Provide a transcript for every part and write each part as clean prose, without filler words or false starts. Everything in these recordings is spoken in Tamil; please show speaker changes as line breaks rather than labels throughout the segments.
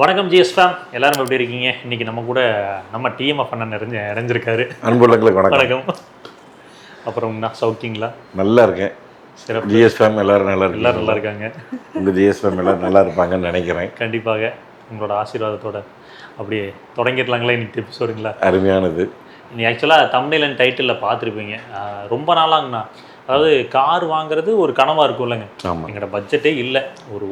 வணக்கம் ஜிஎஸ் ஃபேம், எல்லாரும் எப்படி இருக்கீங்க? இன்னைக்கு நம்ம கூட நம்ம டிஎம்எஃப் அண்ணன் இணைஞ்சிருக்காரு.
அன்புள்ளங்களுக்கு வணக்கம்.
அப்புறம்ண்ணா சௌக்கியங்களா?
நல்லா இருக்கேன்.
சிறப்பு.
ஜிஎஸ் ஃபேம் எல்லாரும் நல்லா இருக்கு.
எல்லாரும் நல்லா இருக்காங்க.
உங்கள் ஜிஎஸ் ஃபேம் எல்லாரும் நல்லா இருப்பாங்கன்னு நினைக்கிறேன்.
கண்டிப்பாக உங்களோட ஆசீர்வாதத்தோட அப்படியே தொடங்கிடலாங்களா இன்னைக்கு எபிசோடுங்களா?
அருமையானது.
நீ ஆக்சுவலாக தம்ப்நெயில் அண்ட் டைட்டிலில் பார்த்துருப்பீங்க. ரொம்ப நாளாங்கண்ணா, அதாவது கார் வாங்குறது ஒரு கனவாக இருக்கும் இல்லைங்க. எங்களோட பட்ஜெட்டே இல்லை, ஒரு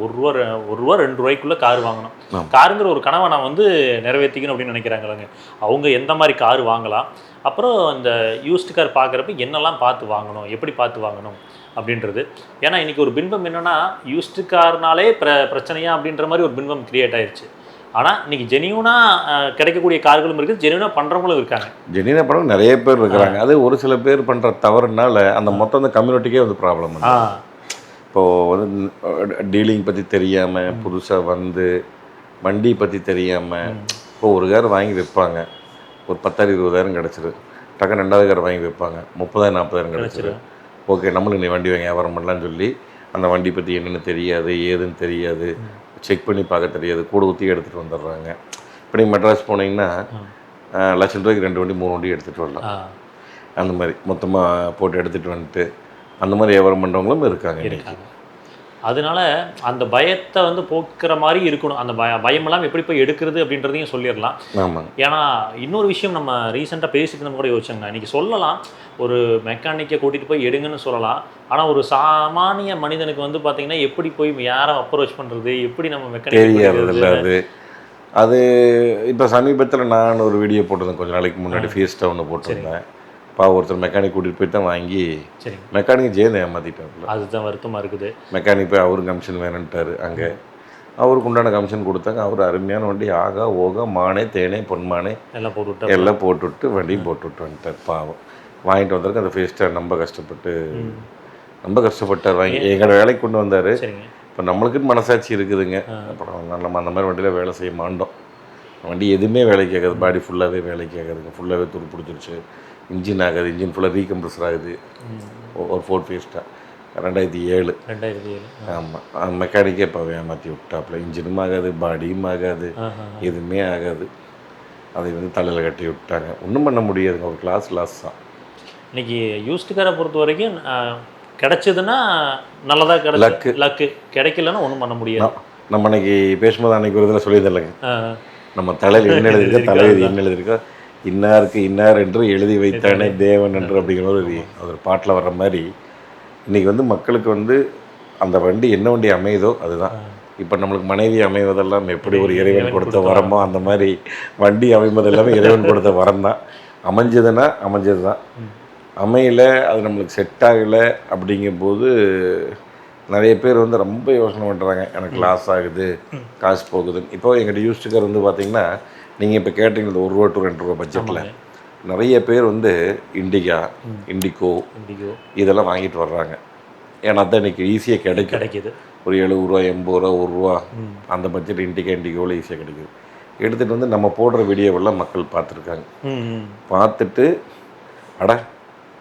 ரூபா $2 கார் வாங்கணும். காருங்கிற ஒரு கனவை நான் வந்து நிறைவேற்றிக்கணும் அப்படின்னு நினைக்கிறாங்களேங்க. அவங்க எந்த மாதிரி கார் வாங்கலாம், அப்புறம் இந்த யூஸ்டு கார் பார்க்குறப்ப என்னெல்லாம் பார்த்து வாங்கணும், எப்படி பார்த்து வாங்கணும் அப்படின்றது. ஏன்னா இன்றைக்கி ஒரு பின்பம் என்னென்னா, யூஸ்டு கார்னாலே பிரச்சனையா அப்படின்ற மாதிரி ஒரு பின்பம் கிரியேட் ஆயிடுச்சு. ஆனால் இன்றைக்கி ஜெனியூனாக கிடைக்கக்கூடிய கார்களும் இருக்குது, ஜெனியூனாக பண்ணுறவங்களும் இருக்காங்க.
ஜெனியூனாக பண்ணுறவங்க நிறைய பேர் இருக்கிறாங்க. அது ஒரு சில பேர் பண்ணுற தவறுனால அந்த மொத்தம் அந்த கம்யூனிட்டிக்கே வந்து ப்ராப்ளம். இப்போது வந்து டீலிங் பற்றி தெரியாமல், புதுசாக வந்து வண்டி பற்றி தெரியாமல், இப்போ ஒரு கார் வாங்கி விற்பாங்க, ஒரு 10,000-20,000 கிடச்சிரு. டக்குன்னு 2வது கார் வாங்கி விற்பாங்க, 30,000-40,000 கிடச்சிரு. ஓகே, நம்மளுக்கு நீ வண்டி வாங்கி வியாபாரம் பண்ணலான்னு சொல்லி அந்த வண்டி பற்றி என்னென்னு தெரியாது, ஏதுன்னு தெரியாது, செக் பண்ணி பார்க்க தெரியாது, கூட ஊற்றி எடுத்துகிட்டு வந்துடுறாங்க. இப்போ நீங்கள் மெட்ராஸ் போனீங்கன்னா ₹1,00,000 2 வண்டி 3 வண்டி எடுத்துகிட்டு வரலாம். அந்த மாதிரி மொத்தமாக போட்டு எடுத்துகிட்டு வந்துட்டு அந்த மாதிரி வியாபாரம் பண்ணுறவங்களும் இருக்காங்க.
அதனால அந்த பயத்தை வந்து போக்குற மாதிரி இருக்கணும். அந்த பயமெல்லாம் எப்படி போய் எடுக்கிறது அப்படின்றதையும் சொல்லிடலாம்.
ஆமாம்.
ஏன்னா இன்னொரு விஷயம் நம்ம ரீசெண்டாக பேசிட்டு நம்ம கூட யோசிச்சோங்கண்ணா, இன்றைக்கி சொல்லலாம் ஒரு மெக்கானிக்கை கூட்டிகிட்டு போய் எடுங்கன்னு சொல்லலாம். ஆனால் ஒரு சாமானிய மனிதனுக்கு வந்து பார்த்திங்கன்னா எப்படி போய் யாரை அப்ரோச் பண்ணுறது, எப்படி நம்ம மெக்கானிக்
அது இப்போ சமீபத்தில் நான் ஒரு வீடியோ போட்டிருந்தேன் கொஞ்சம் நாளைக்கு முன்னாடி, ஃபேஸ்ட்டாக ஒன்று போட்டிருந்தேன். ஒருத்தர் மெக்கானிக் கூட்டிகிட்டு போய் தான் வாங்கி மெக்கானிக் ஜெயந்த் ஏமாற்றிட்டாப்புல.
அதுதான் வருத்தமாக இருக்குது.
மெக்கானிக் போய் அவரும் கமிஷன் வேணுன்ட்டார். அங்கே அவருக்கு உண்டான கமிஷன் கொடுத்தாங்க. அவர் அருமையான வண்டி ஆகா ஓகா மானே தேனே பொன்மானே எல்லாம் போட்டுவிட்டு வண்டியும் போட்டுவிட்டு வந்துட்டார். பாவம் வாங்கிட்டு வந்திருக்கு. அந்த ஃபேஸ்ட்டாக ரொம்ப கஷ்டப்பட்டார் வாங்கி எங்களோட வேலைக்கு கொண்டு வந்தார். இப்போ நம்மளுக்குன்னு மனசாட்சி இருக்குதுங்க. அப்புறம் நம்ம அந்த மாதிரி வண்டியில் வேலை செய்ய மாட்டோம். வண்டி எதுவுமே வேலை கேட்காது, பாடி ஃபுல்லாகவே வேலை கேட்காதுங்க, ஃபுல்லாகவே துரு பிடிச்சிருச்சு. இன்ஜின் ஆகாது, இன்ஜின் ஃபுல்லாக ரீகம்ப்ரஸர் ஆகுது. ஒரு ஃபோர்ட் ஃபேஸ்ட்டாக 2007. ஆமாம். மெக்கானிக்கே இப்போ ஏமாற்றி விட்டாப்புல. இன்ஜினும் ஆகாது, பாடியும் ஆகாது, எதுவுமே ஆகாது. அதை வந்து தலையில் கட்டி விட்டாங்க. ஒன்றும் பண்ண முடியாதுங்க, ஒரு கிளாஸ் லாஸ் தான்.
இன்றைக்கி யூஸ்டு காரை பொறுத்த வரைக்கும் கிடச்சிதுன்னா நல்லதாக லக்கு, கிடைக்கலன்னா ஒன்றும் பண்ண முடியாது.
நம்ம அன்றைக்கி பேசும்போது அன்றைக்கி ஒரு இதில் சொல்லியிருந்தில்லைங்க, நம்ம தலையில் என்ன எழுதியிருக்கோ, தலைவர் என்ன எழுதியிருக்கோ, இன்னாருக்கு இன்னார் என்று எழுதி வைத்தானே தேவன் என்று அப்படிங்கிற ஒரு பாட்டில் வர்ற மாதிரி இன்றைக்கி வந்து மக்களுக்கு வந்து அந்த வண்டி என்ன வண்டி அமையுதோ அதுதான். இப்போ நம்மளுக்கு மனைவி அமைவதெல்லாம் எப்படி ஒரு இறைவன் கொடுத்த வரமோ அந்த மாதிரி வண்டி அமைவது எல்லாமே இறைவன் கொடுத்த வரம் தான். அமைஞ்சதுன்னா அமைஞ்சது தான். அமையலை, அது நம்மளுக்கு செட் ஆகலை அப்படிங்கும்போது நிறைய பேர் வந்து ரொம்ப யோசனை பண்ணுறாங்க, எனக்கு லாஸ் ஆகுது, காசு போகுதுன்னு. இப்போ எங்கிட்ட யூஸ்டு கார் வந்து பார்த்திங்கன்னா, நீங்கள் இப்போ கேட்டிங்க இந்த ₹1 to ₹2 பட்ஜெட்டில் நிறைய பேர் வந்து இண்டிகோ இதெல்லாம் வாங்கிட்டு வர்றாங்க. ஏன்னா தான் இன்றைக்கி ஈஸியாக கிடைக்குது. ஒரு ₹70, ₹80, ₹1 அந்த பட்ஜெட் இண்டிகோவில் ஈஸியாக கிடைக்குது. எடுத்துகிட்டு வந்து நம்ம போடுற வீடியோவெல்லாம் மக்கள் பார்த்துருக்காங்க. பார்த்துட்டு அட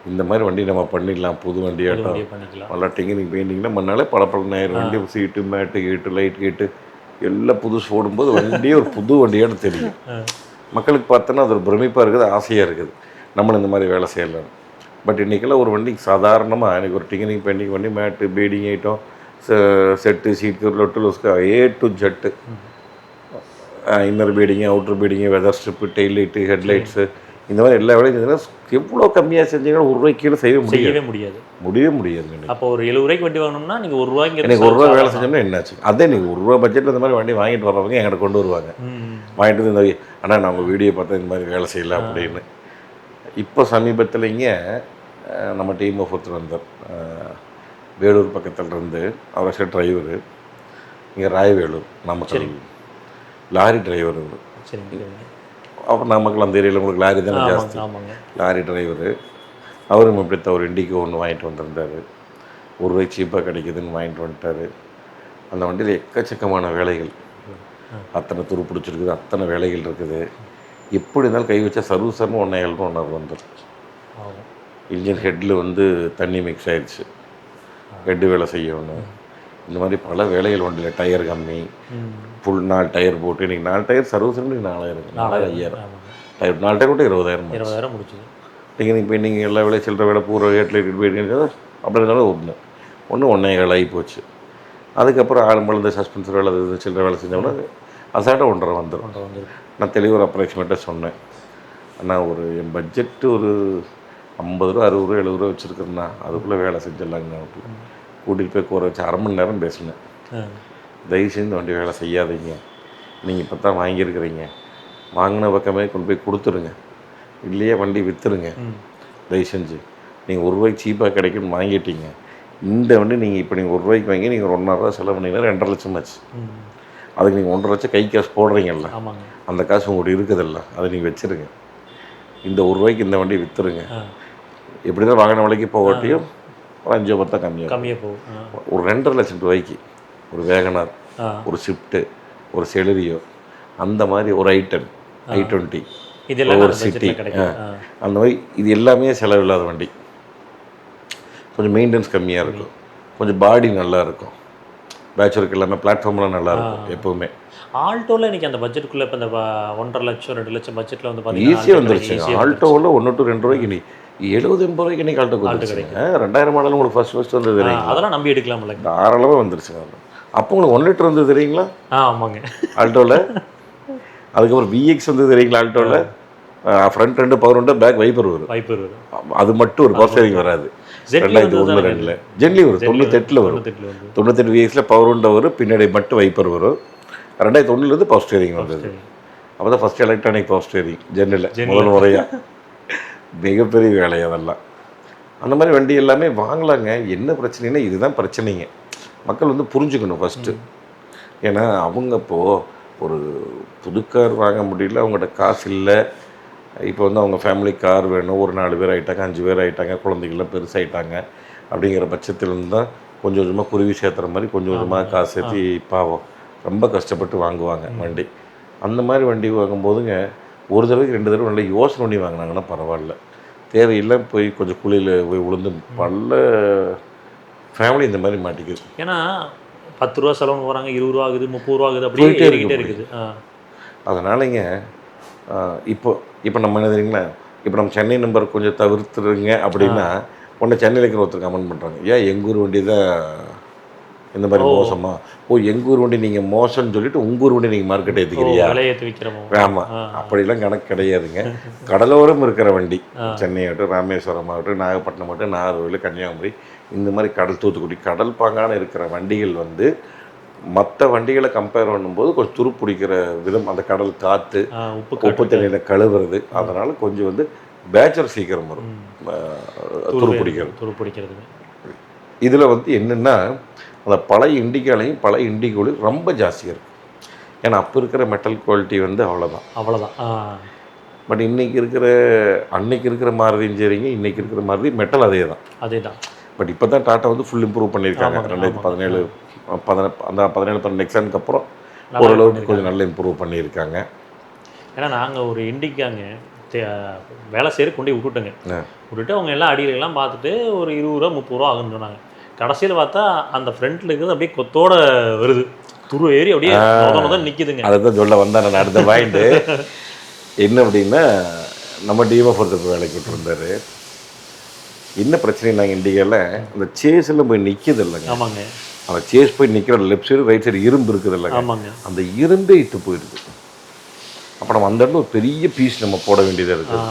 இந்த மாதிரி வண்டி நம்ம பண்ணிடலாம், புது வண்டியாட்டம் நல்லா டெக்னிக் பெயிண்டிங்லாம் பண்ணாலே பல வண்டி, சீட்டு மேட்டு கேட்டு லைட் கேட்டு எல்லாம் புதுசு போடும்போது வண்டியே ஒரு புது வண்டியோட தெரியும். மக்களுக்கு பார்த்தோன்னா அது ஒரு பிரமிப்பாக இருக்குது, ஆசையாக இருக்குது, நம்மளும் இந்த மாதிரி வேலை செய்யலாம். பட் இன்றைக்கெல்லாம் ஒரு வண்டிக்கு சாதாரணமாக எனக்கு ஒரு டெக்னிக் பெயிண்டிங் வண்டி, mat beading item, set seat லொட்டு லொஸ்க்கு A to Z, inner beading, outer beading, weather strip, tail light, headlights, இந்த மாதிரி எல்லா வேலையும் செஞ்சீங்கன்னா எவ்வளோ கம்மியாக செஞ்சீங்கன்னா ₹1 கீழே செய்யவே முடியாது.
அப்போ ஒரு ₹70 வண்டி வாங்கணும்னா நீங்கள் ₹1
எனக்கு ₹1 வேலை செஞ்சோம்னா என்னாச்சு? அதே நீங்கள் ₹1 பட்ஜெட்டில் இந்த மாதிரி வண்டி வாங்கிட்டு வர்றவங்க என்கிட்ட கொண்டு வருவாங்க. வாங்கிட்டு வந்து இந்த ஆனால் நான் உங்கள் வீடியோ பார்த்தா இந்த மாதிரி வேலை செய்யலாம் அப்படின்னு. இப்போ சமீபத்தில் இங்கே நம்ம டீம் ஒருத்தர் வந்தார், வேலூர் பக்கத்தில் இருந்து. அவர் டிரைவரு, இங்கே ராயவேலூர் நமக்கு லாரி டிரைவர். அப்புறம் நமக்கு அந்த ஏரியாவில் உங்களுக்கு லாரி தானே ஜாஸ்தி, லாரி டிரைவரு. அவரும் இப்படி ஒரு இண்டிகோ ஒன்று வாங்கிட்டு வந்திருந்தார். ₹1 சீப்பாக கிடைக்குதுன்னு வாங்கிட்டு வந்துட்டார். அந்த வண்டியில் எக்கச்சக்கமான வேலைகள், அத்தனை துரு பிடிச்சிருக்குது, அத்தனை வேலைகள் இருக்குது. எப்படி இருந்தாலும் கை வச்சா சர்வீஸர்னு ₹1,000 வந்துடும். இன்ஜின் ஹெட்டில் வந்து தண்ணி மிக்ஸ் ஆகிடுச்சு, ஹெட்டு வேலை செய்யணும். இந்த மாதிரி பல வேலைகள் வண்டியில் டயர் கம்மி, ஃபுல் 4 டயர் போட்டு இன்றைக்கி 4 டயர் சர்வீஸ் 4000 5000 டயர் 4 டயர் விட்டு 20,000
முடிச்சுது.
நீங்கள் இப்போ நீங்கள் எல்லா வேலையும் சில்லற வேலை பூரா ஏட்டில் இட்டு போயிட்டு அப்படி இருந்தாலும் ஒன்று 1.25 ஆகி போச்சு. அதுக்கப்புறம் ஆளும்பழம் இந்த சஸ்பென்சர் வேலை இது சில்லற வேலை செஞ்சோம்னா அசால்ட்டாக 1.5 வந்துடும். நான் தெளிவாக அப்ராக்சிமேட்டாக சொன்னேன். ஆனால் என் பட்ஜெட்டு ஒரு 50 ரூபா 60 ரூபா 70 ரூபா வச்சுருக்கேன்னா அதுக்குள்ளே வேலை செஞ்சிடலாங்க. கூட்டிகிட்டு போய் கூற வச்சு 1/2 மணி நேரம் பேசினேன். தயவு செஞ்சு வண்டி வேலை செய்யாதீங்க, நீங்கள் இப்போ தான் வாங்கியிருக்கிறீங்க, வாங்கின பக்கமே கொண்டு போய் கொடுத்துருங்க, இல்லையே வண்டி விற்றுருங்க. தயவு செஞ்சு நீங்கள் ₹1 சீப்பாக கிடைக்குன்னு வாங்கிட்டீங்க. இந்த வண்டி நீங்கள் இப்போ நீங்கள் ₹1 வாங்கி நீங்கள் 1.5 ரூபா செலவு பண்ணிங்கன்னா 2.5 லட்சம் ஆச்சு. அதுக்கு நீங்கள் 1.5 லட்சம் கை காசு போடுறீங்கல்ல, அந்த காசு உங்கள்கிட்ட இருக்குதில்ல, அதை நீங்கள் வச்சுருங்க. இந்த ₹1 இந்த வண்டி விற்றுருங்க. எப்படி தான் வாங்கின விலைக்கு போகட்டியும் ஒரு 5-10 கம்மியாக
போகும்.
ஒரு 2.5 லட்சம் ரூபாய்க்கு ஒரு வேகனார், ஒரு ஸ்விஃப்ட்டு, ஒரு செலரியோ, அந்த மாதிரி ஒரு i20 ஒரு சிட்டி, அந்த மாதிரி இது எல்லாமே செலவில்லாத வண்டி. கொஞ்சம் மெயின்டெனன்ஸ் கம்மியாக இருக்கும், கொஞ்சம் பாடி நல்லா இருக்கும், பேச்சுலருக்கு எல்லாமே பிளாட்ஃபார்ம்லாம் நல்லாயிருக்கும் எப்போவுமே.
ஆல்டோவில் இன்றைக்கி அந்த பட்ஜெட்டுக்குள்ளே இப்போ இந்த 1.5 லட்சம் 2 லட்சம் பட்ஜெட்டில் வந்து
ஈஸியாக வந்துருச்சு. ஆல்டோவில் 1 to 2 ரூபாய்க்கு நீ 70-80 இன்றைக்கி ஆல்டோ கொடுத்துருச்சுங்க. 2000 மாடல் உங்களுக்கு ஃபஸ்ட் வந்தது தெரியுங்களா?
அதெல்லாம் நம்பி எடுக்கலாம்ல,
தாராளமாக வந்துருச்சுங்க. அப்போ உங்களுக்கு 1 லிட்டர் வந்து தெரியுங்களா?
ஆமாங்க, ஆல்டோவில்.
அதுக்கப்புறம் விஎக்ஸ் வந்து தெரியுங்களா? ஆல்டோவில் ஃப்ரண்ட் 2 பவர் உண்டு, பேக் வைப்பர் வரும். அது மட்டும் ஒரு பவர் ஸ்டேரிங் வராது. 2001-2 ஜென்லி வரும், 98 வரும். 98 விஎக்ஸில் பவர் உண்டை வரும், பின்னாடி மட்டும் வைப்பர் வரும். 2001 பவர் ஸ்டேரிங் வந்தது. அப்போ தான் ஃபஸ்ட் எலக்ட்ரானிக் பவர் ஸ்டேரிங் ஜென்னில் முதல் முறையாக. மிகப்பெரிய வேலை அதெல்லாம். அந்த மாதிரி வண்டி எல்லாமே வாங்கலாங்க. என்ன பிரச்சனைனா இதுதான் பிரச்சனைங்க. மக்கள் வந்து புரிஞ்சுக்கணும் ஃபஸ்ட்டு. ஏன்னா அவங்க இப்போது ஒரு புது கார் வாங்க முடியல, அவங்கள்ட்ட காசு இல்லை. இப்போ வந்து அவங்க ஃபேமிலி கார் வேணும், ஒரு 4 பேர் ஆகிட்டாங்க, 5 பேர் ஆகிட்டாங்க, குழந்தைகள்லாம் பெருசாகிட்டாங்க. அப்படிங்கிற பட்சத்துலேருந்து தான் கொஞ்சம் கொஞ்சமாக குருவி சேர்த்துற மாதிரி கொஞ்சம் கொஞ்சமாக காசு சேர்த்து பாவம் ரொம்ப கஷ்டப்பட்டு வாங்குவாங்க வண்டி. அந்த மாதிரி வண்டி வாங்கும்போதுங்க ஒரு தடவைக்கு 2 தடவை நல்ல யோசனை பண்ணி வாங்கினாங்கன்னா பரவாயில்ல. தேவையில்லை போய் கொஞ்சம் குழியில் போய் விழுந்து பல ஃபேமிலி இந்த மாதிரி மாட்டிக்குது.
ஏன்னா 10 ரூபா செலவுன்னு போகிறாங்க, 20 ரூபா ஆகுது, 30 ரூபா ஆகுது, அப்படியே ஏறிக்கிட்டே இருக்குது.
அதனாலங்க இப்போ நம்ம என்ன தெரியுங்களா, இப்போ நம்ம சென்னை நம்பர் கொஞ்சம் தவிர்த்துருங்க அப்படின்னா உடனே சென்னையில் இருக்கிற ஒருத்தர் கமெண்ட் பண்ணுறாங்க, ஏன் எங்கூர் வண்டி தான் இந்த மாதிரி மோசமா? எங்கூர் வண்டி நீங்கள் மோசம்னு சொல்லிட்டு உங்கூர் வண்டி நீங்கள் மார்க்கெட் ஏற்றிக்கிறியா? ஆமாம், அப்படிலாம் கணக்கு கிடையாதுங்க. கடலோரம் இருக்கிற வண்டி, சென்னை ஆகட்டும், ராமேஸ்வரம் ஆகட்டும், நாகப்பட்டினம் ஆகட்டும், நாகர்கோவில், கன்னியாகுமரி, இந்த மாதிரி தூத்துக்குடி கடல் பாங்கான இருக்கிற வண்டிகள் வந்து மற்ற வண்டிகளை கம்பேர் பண்ணும்போது கொஞ்சம் துருப்பிடிக்கிற விதம், அந்த கடல் காற்று உப்பு தண்ணியில் கழுவுறது, அதனால் கொஞ்சம் வந்து பேச்சர் சீக்கிரம் வரும் துருப்பிடிக்கிறது. இதில் வந்து என்னென்னா அந்த பழைய இண்டிகாலையும் பழைய இண்டிகோலையும் ரொம்ப ஜாஸ்தியாக இருக்குது. ஏன்னா அப்போ இருக்கிற மெட்டல் குவாலிட்டி வந்து அவ்வளோதான். பட் அன்னைக்கு இருக்கிற மாருதியும் சரிங்க, இன்றைக்கி இருக்கிற மாருதி மெட்டல் அதே தான். பட் இப்போ தான் டாட்டா வந்து ஃபுல் இம்ப்ரூவ் பண்ணியிருக்காங்க. 2017 அந்த 17 நெக்ஸானுக்கு அப்புறம் ஓரளவுக்கு கொஞ்சம் நல்லா இம்ப்ரூவ் பண்ணியிருக்காங்க.
ஏன்னா நாங்கள் ஒரு இண்டிகாங்க வேலை செய்கிற கொண்டு விட்டுட்டு அவங்க எல்லாம் அடியிலெல்லாம் பார்த்துட்டு ஒரு 20 ரூபா 30 ரூபா ஆகுன்னு சொன்னாங்க. கடைசியில் பார்த்தா அந்த ஃப்ரண்ட்டில் இருக்கிறது அப்படியே கொத்தோட வருது, துரு ஏறி அப்படியே நிற்கிதுங்க. அதை தான் சொல்ல வந்தேன் நான். அடுத்த பாயிண்ட்டு என்ன அப்படின்னா, நம்ம டிஎம்எஃப் ஒருத்தர் வேலைக்கு விட்டுருந்தார். என்ன பிரச்சனை நாங்கள் இண்டிகாவில் அந்த சேஸில் போய் நிற்கிது இல்லைங்க. ஆமாங்க,
அந்த சேஸ் போய் நிற்கிற லெஃப்ட் சைடு ரைட் சைடு இரும்பு இருக்குது இல்லைங்க.
ஆமாங்க,
அந்த இரும்பே இட்டு போயிடுது. அப்போ நம்ம அந்த இடத்துல ஒரு பெரிய பீஸ் நம்ம போட வேண்டியதாக இருக்குது.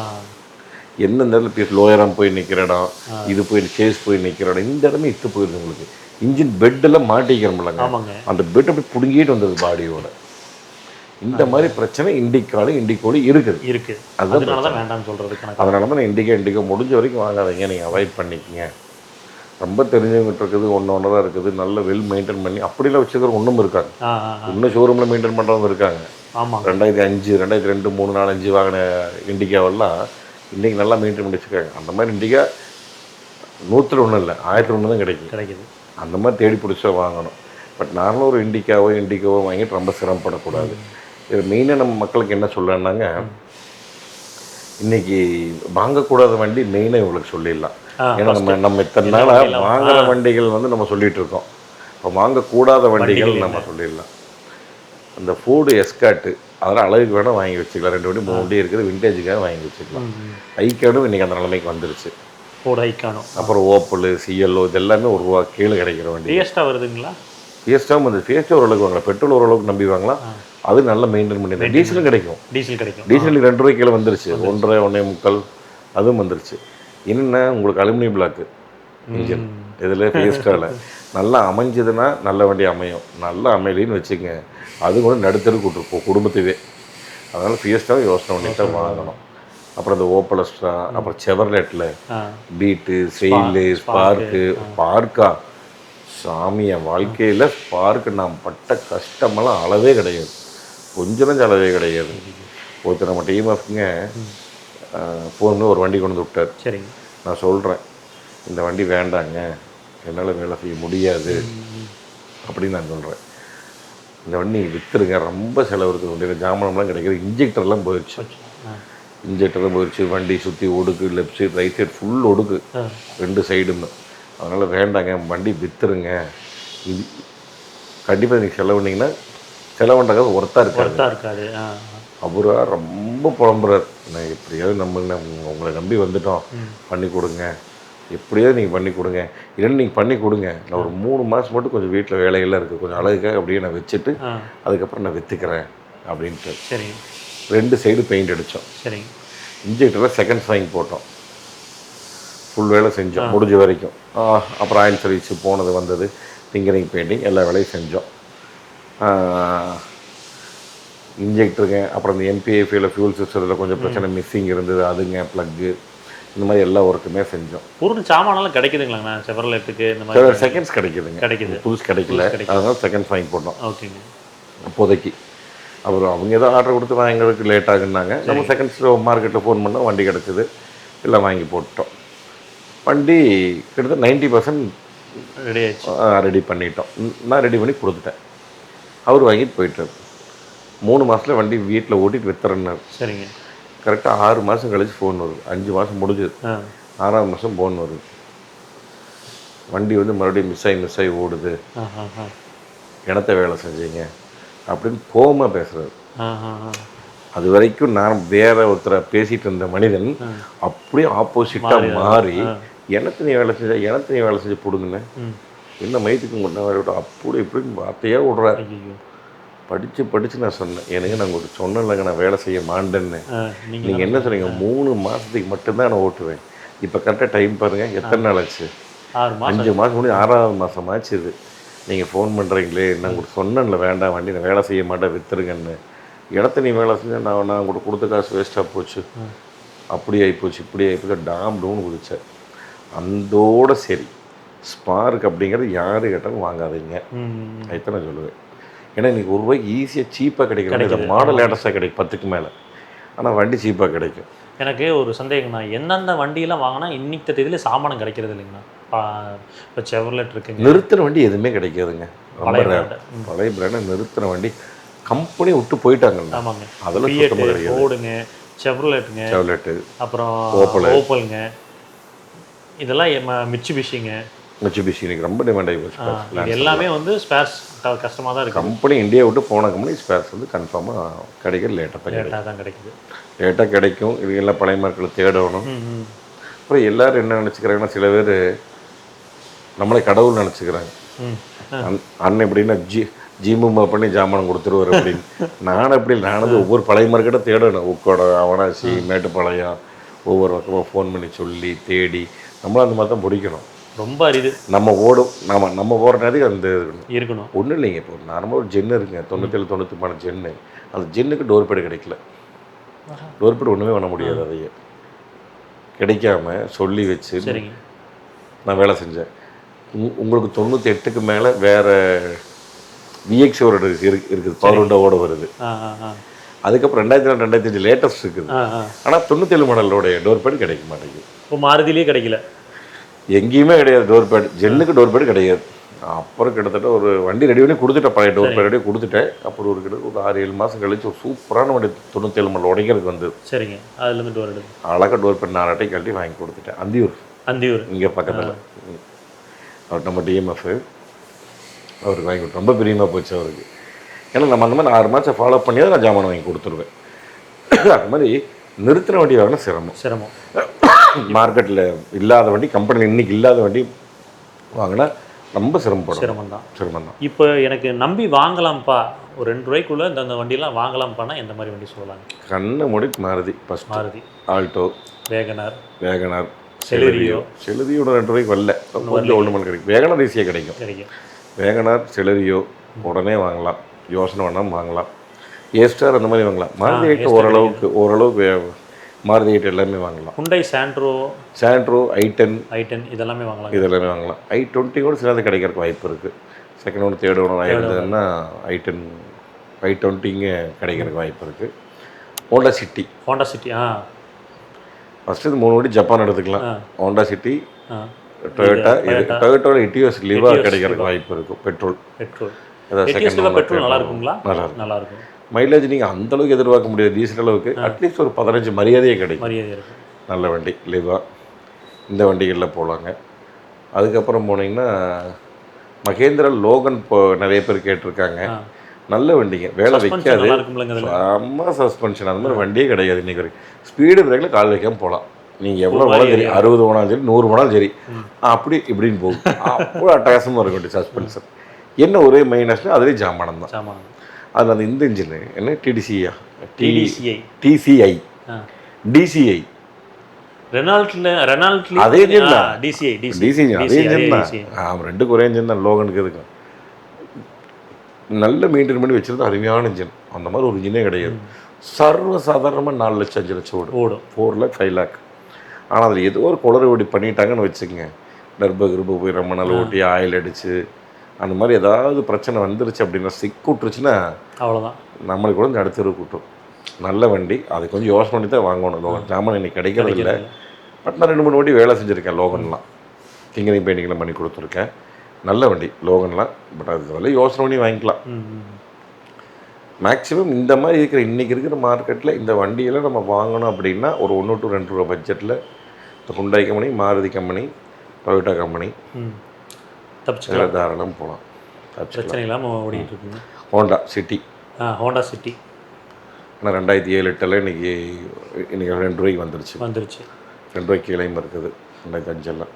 எந்தெந்த இடத்துல பீஸ் லோயராக போய் நிற்கிற இடம், இது போய் சேஸ் போய் நிற்கிற இடம், இந்த இடமே இட்டு போயிடுது உங்களுக்கு. இன்ஜின் பெட்டெல்லாம் மாட்டிக்கிறோம்லங்க, அந்த பெட் அப்படி பிடுங்கிட்டு வந்தது பாடியோட. இந்த மாதிரி பிரச்சனை இண்டிகோடு இருக்குது. அதனால தான் வேண்டாம்னு சொல்கிறதுக்கு. அதனால தான் நான் இண்டிகோ முடிஞ்ச வரைக்கும் வாங்காதீங்க, நீங்கள் அவாய்ட் பண்ணிக்கங்க. ரொம்ப தெரிஞ்சவங்கிட்ட இருக்குது, ஒன்றா இருக்குது, நல்ல வெல் மெயின்டைன் பண்ணி அப்படிலாம் வச்சுக்கிற ஒன்றும் இருக்காங்க. இன்னும் ஷோரூமில் மெயின்டைன் பண்ணுறவங்க இருக்காங்க. 2005, 2002, 3, 4, 5 வாங்கின இண்டிகாவெல்லாம் இன்றைக்கி நல்லா மெயின்டைன் பண்ணி வச்சுருக்காங்க. அந்த மாதிரி இண்டிகா 100 இல்லை 1001 தான் கிடைக்குது. அந்த மாதிரி தேடி பிடிச்சா வாங்கணும். பட் நார்மலாக ஒரு இண்டிகாவோ வாங்கிட்டு ரொம்ப சிரமப்படக்கூடாது. இது மெயினாக நம்ம மக்களுக்கு என்ன சொல்லலான்னாங்க, இன்றைக்கி வாங்கக்கூடாத வண்டி மெயினாக இவங்களுக்கு சொல்லிடலாம். ஏன்னா நம்ம இத்தனை நாளாக வாங்குகிற வண்டிகள் வந்து நம்ம சொல்லிகிட்டு இருக்கோம். இப்போ வாங்கக்கூடாத வண்டிகள் நம்ம சொல்லிடலாம். அந்த ஃபோர்டு எஸ்கார்ட்டு அதெல்லாம் அழகுக்கு வேணால் வாங்கி வச்சுக்கலாம். 2 வண்டி 3 வண்டி இருக்குது, விண்டேஜுக்காக வாங்கி வச்சுக்கலாம். ஐக்கானும் இன்றைக்கி அந்த நிலைமைக்கு வந்துருச்சு.
ஃபோர்டு ஐக்கானும்,
அப்புறம் ஓப்பலு, சிஎல்ஓ இது எல்லாமே ₹1 கீழே கிடைக்கிற வண்டி.
ஃபியஸ்டா வருதுங்களா?
ஃபியஸ்டாவும் வந்து ஃபியஸ்டா ஓரளவுக்கு வாங்கலாம். பெட்ரோல் ஓரளவுக்கு நம்பி வாங்கலாம். அது நல்லா மெயின்டைன் பண்ணி டீசலும் கிடைக்கும். டீசல் ₹2 கீழே வந்துருச்சு. 1.5 1.25 அதுவும் வந்துருச்சு. என்னென்ன உங்களுக்கு அலுமினியம் பிளாக்கு இன்ஜின் இதில் ஃபியஸ்டாவில் நல்லா அமைஞ்சதுன்னா நல்ல வண்டி அமையும். நல்லா அமையலின்னு வச்சுங்க, அது கூட நடுத்தருக்கு விட்டுருப்போம் குடும்பத்துவே. அதனால் ஃபியஸ்டாவை யோசனை பண்ணி தான் வாங்கணும். அப்புறம் இந்த ஓப்பல் அஸ்ட்ரா, அப்புறம் செவர்லெட்டில் பீட்டு, செயிலு, ஸ்பார்க்கா சாமி, என் வாழ்க்கையில் ஸ்பார்க்கு நான் பட்ட கஷ்டமெல்லாம் அளவே கிடையாது. கொஞ்சம் அளவே கிடையாது. ஒருத்தர் நம்ம டிஎம்எஃப்ங்க ஃபோன் பண்ணி ஒரு வண்டி கொண்டு வந்து விட்டார்.
சரிங்க.
நான் சொல்கிறேன், இந்த வண்டி வேண்டாங்க, என்னால் வேலை செய்ய முடியாது அப்படின்னு நான் சொல்கிறேன். இந்த வண்டி விற்றுருங்க, ரொம்ப செலவு இருக்குது, வண்டியில் ஜாமானம்லாம் கிடைக்கிது, இன்ஜெக்டர்லாம் போயிடுச்சு. இன்ஜெக்டரும் போயிடுச்சு, வண்டி சுற்றி ஒடுக்கு, left side right side full ஒடுக்கு 2 சைடுன்னு. அதனால் வேண்டாங்க, வண்டி விற்றுருங்க. இது கண்டிப்பாக நீங்கள் செலவு பண்ணிங்கன்னா செலவுண்டாக ஒர்த்தாக இருக்காது. அவராக ரொம்ப புலம்புறார், நான் எப்படியாவது உங்களை நம்பி வந்துட்டோம், பண்ணி கொடுங்க, எப்படியாவது நீங்கள் பண்ணி கொடுங்க, இல்லைன்னு நீங்கள் பண்ணி கொடுங்க, நான் ஒரு 3 மாதம் மட்டும் கொஞ்சம் வீட்டில் வேலையெல்லாம் இருக்குது, கொஞ்சம் அழகுக்காக அப்படியே நான் வச்சுட்டு அதுக்கப்புறம் நான் விற்றுக்கிறேன் அப்படின்ட்டு.
சரி.
2 சைடு பெயிண்ட் அடித்தோம்.
சரி.
இன்ஜெக்டரில் செகண்ட்ஸ் வாங்கி போட்டோம். ஃபுல் வேலை செஞ்சோம் முடிஞ்ச வரைக்கும். அப்புறம் ஆயில் சர்வீஸு போனது வந்தது, ஃபிங்கரிங் பெயிண்டிங் எல்லா வேலையும் செஞ்சோம். இன்ஜெக்டருங்க, அப்புறம் இந்த எம்பிஐஃபியில் ஃபியூல் சிஸ்டத்தில் கொஞ்சம் பிரச்சனை மிஸ்ஸிங் இருந்தது, அதுங்க ப்ளக்கு, இந்த மாதிரி எல்லா ஒர்க்குமே செஞ்சோம்.
பொருள் சாமானெல்லாம் கிடைக்குதுங்களாண்ணா செவர்லெட்டுக்கு? இந்த மாதிரி
செகண்ட்ஸ் கிடைக்குது, புதுசு கிடைக்கல, அதனால் செகண்ட்ஸ் வாங்கி போட்டோம்.
ஓகேங்க.
அப்போதைக்கு அப்புறம் அவங்க ஏதோ ஆர்டர் கொடுத்து வாங்கிறதுக்கு லேட் ஆகுனாங்க. நம்ம செகண்ட்ஸ் மார்க்கெட்டில் ஃபோன் பண்ணால் வண்டி கிடச்சிது, எல்லாம் வாங்கி போட்டோம். வண்டி கிட்டத்தட்ட 90%
ரெடி ஆயிடுச்சு,
ரெடி பண்ணிட்டோம். நான் ரெடி பண்ணி கொடுத்துட்டேன், அவர் வாங்கிட்டு போயிட்டார். 3 மாதத்தில் வண்டி வீட்டில் ஓட்டிட்டு வித்துறேன்னாரு.
சரிங்க.
கரெக்டாக 6 மாதம் கழிச்சு ஃபோன் வருது. 5 மாதம் முடிஞ்சுது, 6ஆவது மாதம் ஃபோன் வருது, வண்டி வந்து மறுபடியும் மிஸ் ஆகி ஓடுது, இடத்த வேலை செஞ்சீங்க அப்படின்னு கோபமாக பேசுகிறாரு. அது வரைக்கும் நான் வேற ஒருத்தரை பேசிகிட்டு இருந்த மனிதன் அப்படியே ஆப்போசிட்டாக மாறி எனக்கு நீ வேலை செஞ்சு போடுங்கண்ணே, என்ன மயத்துக்கு முன்னே வேலை விட்டோம் அப்படி இப்படின்னு வார்த்தையாக விடுறாரு. படித்து நான் சொன்னேன், எனக்கு நான் உங்களுக்கு சொன்னேன்லங்க நான் வேலை செய்ய மாட்டேன்னு. நீங்கள் என்ன சொன்னீங்க, 3 மாதத்துக்கு மட்டும்தான் நான் ஓட்டுவேன். இப்போ கரெக்டாக டைம் பாருங்கள், எத்தனை நாள் ஆச்சு? 5 மாதம் முடியும், 6ஆவது மாதம் ஆச்சு. இது நீங்கள் ஃபோன் பண்ணுறீங்களே, நான் உங்களுக்கு சொன்னேன்ல வேண்டாம் வண்டி நான் வேலை செய்ய மாட்டேன் விற்றுருங்கன்னு. இடத்த நீ வேலை செஞ்சால் நான் உங்களுக்கு கொடுத்த காசு வேஸ்ட்டாக போச்சு, அப்படி ஆகிப்போச்சு, இப்படி ஆகிப்போச்சு, டாம் டூன்னு குதிச்சேன். அந்தோட சரி, ஸ்பார்க் அப்படிங்கிறது யார் கேட்டாலும் வாங்காதீங்க, அதுதான் நான் சொல்லுவேன். ஏன்னா இன்றைக்கி ₹1 ஈஸியாக சீப்பாக கிடைக்கும், மாடல் லேட்டஸ்ட்டாக கிடைக்கும் 10க்கு மேலே, ஆனால் வண்டி சீப்பாக கிடைக்கும்.
எனக்கு ஒரு சந்தேகம்ண்ணா, எந்தெந்த வண்டியெல்லாம் வாங்கினா இன்னைக்கு தேதியில் சாமானம் கிடைக்கிறது இல்லைங்கண்ணா? இப்போ செவர்லெட் இருக்குங்க,
நிறுத்தின வண்டி எதுவுமே கிடைக்காதுங்க. பழைய பிராண்டை நிறுத்தின வண்டி கம்பெனி விட்டு போயிட்டாங்க.
ஆமாங்க,
அதெல்லாம்
ஃபோர்டுங்க, செவர்லெட்டு, அப்புறம் ஓப்பலுங்க, இதெல்லாம் மிட்சுபிஷிங்க
இன்னைக்கு ரொம்ப டிமாண்ட் ஆகி போச்சு.
எல்லாமே வந்து ஸ்பேர்ஸ் கஷ்டமாக தான் இருக்குது.
கம்பெனி இந்தியா விட்டு போன கம்பெனி ஸ்பேர்ஸ் வந்து கன்ஃபார்மாக கிடைக்கிற லேட்டாக
தான் கிடைக்குது.
லேட்டாக கிடைக்கும். இது எல்லாம் பழைய மார்க்கில் தேடணும். அப்புறம் எல்லோரும் என்ன நினச்சிக்கிறாங்கன்னா, சில பேர் நம்மளே கடவுள் நினச்சிக்கிறாங்க. அண்ணன் எப்படின்னா ஜிம்முமா பண்ணி ஜாமானம் கொடுத்துருவார் அப்படின்னு. நானது ஒவ்வொரு பழைய மார்க்கெட்டை தேடணும். உக்கோட, அவனாசி, மேட்டுப்பாளையம், ஒவ்வொரு பக்கமாக ஃபோன் பண்ணி சொல்லி தேடி நம்மளும் அந்த மாதிரி தான் பிடிக்கணும்.
ரொம்ப அரிது.
நம்ம போகிற நேரத்துக்கு அந்த
இருக்கணும்.
ஒன்றும் இல்லைங்க. இப்போ நார்மலாக ஒரு ஜென்னு இருக்குங்க, 97-98 ஜென்னு. அந்த ஜென்னுக்கு டோர் பேடு கிடைக்கல. டோர் பேடு ஒன்றுமே பண்ண முடியாது. அதையே கிடைக்காம சொல்லி வச்சு நான் வேலை செஞ்சேன். உங்களுக்கு 98க்கு மேலே வேறு விஎக்ஸோட இருக்குது, பவர் விண்டோவோட வருது. அதுக்கப்புறம் 2004-2005 லேட்டஸ்ட் இருக்குது. ஆனால் 97 மாடலோடைய டோர் பேடு கிடைக்க மாட்டேங்குது.
இப்போ மாருதிலேயே கிடைக்கல,
எங்கேயுமே கிடையாது டோர் பேடு. ஜென்னுக்கு டோர் பேடு கிடையாது. அப்புறம் கிட்டத்தட்ட ஒரு வண்டி ரெடி பண்ணி கொடுத்துட்டேன், பழைய டோர் பேட் ரெடி கொடுத்துட்டேன். அப்புறம் ஒரு 6-7 மாதம் கழிச்சு ஒரு சூப்பரான வண்டி 97 மாடல் உடைக்கிறதுக்கு வந்தது.
சரிங்க, அதுலேருந்து டோர் எடுத்து
அழகாக டோர் பேட் 4 அட்டை கழட்டி வாங்கி கொடுத்துட்டேன். அந்தியூர்
இங்கே
பக்கத்தில் அவர் நம்ம டிஎம்எஃப். அவருக்கு வாங்கி கொடுத்து ரொம்ப பிரியமாக போச்சு அவருக்கு. ஏன்னா நம்ம அந்த மாதிரி 6 மாதம் ஃபாலோ பண்ணியாவது நான் ஜாமான் வாங்கி கொடுத்துருவேன். அது மாதிரி நிறுத்தின வண்டி வாங்கினா சிரமம். மார்க்கெட்டில் இல்லாத வண்டி, கம்பெனியில் இன்றைக்கி இல்லாத வண்டி வாங்கினா ரொம்ப சிரமம் தான்.
இப்போ எனக்கு நம்பி வாங்கலாம்ப்பா, ஒரு 2 ரூபாய்க்குள்ளே இந்த வண்டியெல்லாம் வாங்கலாம்ப்பானா எந்த மாதிரி வண்டி சொல்லலாம்?
கண்ணை மூடி Maruti first, Maruti Alto, Wagon R, Celerio 2 ரூபாய்க்கு வரல, கொஞ்சம் 1 மணி கிடைக்கும். வேகனார் ஈஸியாக கிடைக்கும். வேகனார், செலரியோ உடனே வாங்கலாம், யோசனை பண்ணாமல் வாங்கலாம். ஏஸ்டார் அந்த மாதிரி வாங்கலாம். மாருதி 8 ஓரளவுக்கு மாருதி 8 எல்லாமே வாங்கலாம்.
ஹுண்டாய் சாண்ட்ரோ, i10 இதெல்லாமே வாங்கலாம். i20 கூட சிலது கிடைக்கிறதுக்கு வாய்ப்பு இருக்குது. செகண்ட் ஒன்று தேர்ட் ஒன்று ஆகிருந்ததுன்னா i20 இங்கே கிடைக்கிறதுக்கு வாய்ப்பு இருக்குது. ஹோண்டா சிட்டி ஃபஸ்ட்டு இது 3 வண்டி ஜப்பான் எடுத்துக்கலாம். ஹோண்டா சிட்டி, டொயோட்டா, டொயோட்டோவில் இட்டியோஸ் லிவா கிடைக்கிறதுக்கு வாய்ப்பு இருக்கும். பெட்ரோல் அதாவது செகண்ட் நல்லா இருக்கும். மைலேஜ் நீங்கள் அந்தளவுக்கு எதிர்பார்க்க முடியாது டீசல் அளவுக்கு. அட்லீஸ்ட் ஒரு 15 மரியாதையே கிடைக்கும். நல்ல வண்டி லிவா, இந்த வண்டிகளில் போகலாங்க. அதுக்கப்புறம் போனீங்கன்னா மகேந்திரா லோகன் நிறைய பேர் கேட்டிருக்காங்க. நல்ல வண்டிங்க, வேலை வைக்காது, செம்ம சஸ்பென்ஷன், அந்த மாதிரி வண்டியே கிடையாது இன்றைக்கி வரைக்கும். ஸ்பீடு பிரேக்கில் கால் வைக்காமல் போகலாம். நீங்கள் எவ்வளோ போனாலும் சரி, 60 போனாலும் சரி, 100 போனாலும் சரி, அப்படி இப்படின்னு போகும். அவ்வளோ அட்டகாசமாக இருக்கும் வண்டி சஸ்பென்ஷன். என்ன ஒரே மைனஸ்னால் அதுவே ஜாமானம் தான். அதில் அந்த இந்த இன்ஜினு என்ன டிசிஐ டிசிஐ அதே இன்ஜின் தான். அதே இன்ஜின் தான். ரெண்டுக்கு ஒரே இன்ஜின் தான். லோகனுக்கு இருக்கு நல்ல மெயின்டைன் பண்ணி வச்சுருந்தா அருமையான இன்ஜின். அந்த மாதிரி ஒரு இன்ஜினே கிடையாது. சர்வசாதாரணமாக 4 லட்சம் 5 லட்சம் ஓடும். 4 lakh 5 lakh. ஆனால் அதில் ஏதோ ஒரு குளறுபடி பண்ணிட்டாங்கன்னு வச்சுக்கோங்க, கிருப போய் ரொம்ப நாள் ஓட்டி ஆயில் அடித்து அந்த மாதிரி ஏதாவது பிரச்சனை வந்துருச்சு அப்படின்னா, விட்டுருச்சுன்னா அவ்வளோதான், நம்மளுக்கு கூட அடுத்த கூட்டும். நல்ல வண்டி, அது கொஞ்சம் யோசனை பண்ணி தான் வாங்கணும். லோகன் ஜாமான் இன்னைக்கு கிடைக்கிறது இல்லை. பட் நான் 2-3 வண்டி வேலை செஞ்சுருக்கேன் லோகன்லாம். கிங்கரிங் பெயிண்டிங்லாம் பண்ணி கொடுத்துருக்கேன். நல்ல வண்டி லோகன்லாம். பட் அது வந்து யோசனை பண்ணி வாங்கிக்கலாம். மேக்ஸிமம் இந்த மாதிரி இருக்கிற இன்றைக்கி இருக்கிற மார்க்கெட்டில் இந்த வண்டியெல்லாம் நம்ம வாங்கணும் அப்படின்னா ஒரு 1 to 2 ரூபா பட்ஜெட்டில் இந்த Hyundai company, Maruti company, Toyota company தாராளம் போகலாம். பிரச்சனை இல்லாமல் ஓடிட்டு இருக்குங்க.
ஹோண்டா சிட்டி ஆனால் 2007-8 இன்றைக்கி 2 ரூபாய்க்கு வந்துருச்சு. 2 ரூபாய்க்கு கீழேயும் இருக்குது 2005.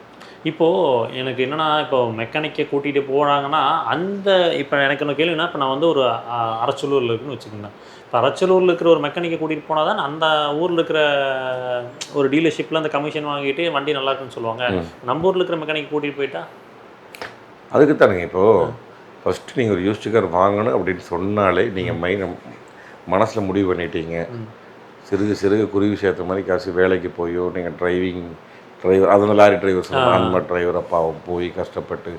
இப்போது எனக்கு என்னென்னா, இப்போ மெக்கானிக்கை கூட்டிகிட்டு போகிறாங்கன்னா அந்த இப்போ எனக்கு என்ன கேள்வினா, இப்போ நான் வந்து ஒரு அரச்சலூரில் இருக்குன்னு வச்சுக்கோங்க. இப்போ அரச்சலூரில் இருக்கிற ஒரு மெக்கானிக்கை கூட்டிகிட்டு போனால் தான் அந்த ஊரில் இருக்கிற ஒரு டீலர்ஷிப்பில் அந்த கமிஷன் வாங்கிட்டு வண்டி நல்லா இருக்குன்னு சொல்லுவாங்க. நம்ம ஊரில் இருக்கிற மெக்கானிக்கை கூட்டிகிட்டு போயிட்டா
அதுக்கு தானுங்க. இப்போது ஃபஸ்ட்டு நீங்கள் ஒரு யூஸ்டு கார் வாங்கணும் அப்படின்னு சொன்னாலே நீங்கள் மனசில் முடிவு பண்ணிட்டீங்க. சிறுக குருவி சேர்த்த மாதிரி காசு வேலைக்கு போயோ, நீங்கள் டிரைவர் அதனால் லாரி டிரைவர் சொல்லுவாங்க, அந்த மாதிரி டிரைவர் அப்பாவும் போய் கஷ்டப்பட்டு